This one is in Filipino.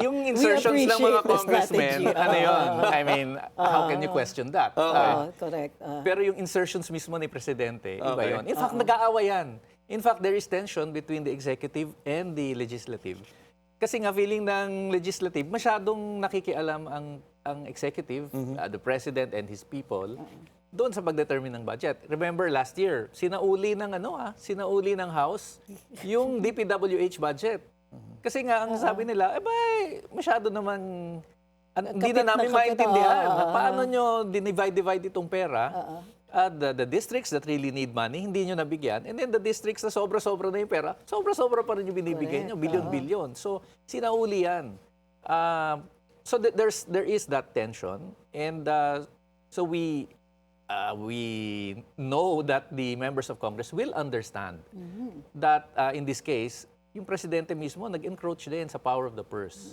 yung insertions ng mga appreciate the congressmen, strategy. ano yun? I mean, how can you question that? Correct. Pero yung insertions mismo ni Presidente, iba yun. In fact, nag-aaway yan. In fact, there is tension between the executive and the legislative. Kasi nga feeling ng legislative, masyadong nakikialam ang executive, the president and his people, doon sa pagdetermine ng budget. Remember last year, sinauli ng House yung DPWH budget. Kasi nga ang sabi nila, masyado namang hindi na namin maintindihan. Paano nyo dinivide-divide itong pera? The districts that really need money, hindi nyo nabigyan. And then the districts na sobra-sobra na yung pera, sobra-sobra pa rin yung binibigay nyo, bilyon-bilyon. So, sinauli yan. So, there is that tension. And so we know that the members of Congress will understand that in this case, yung presidente mismo nag-encroach din sa power of the purse.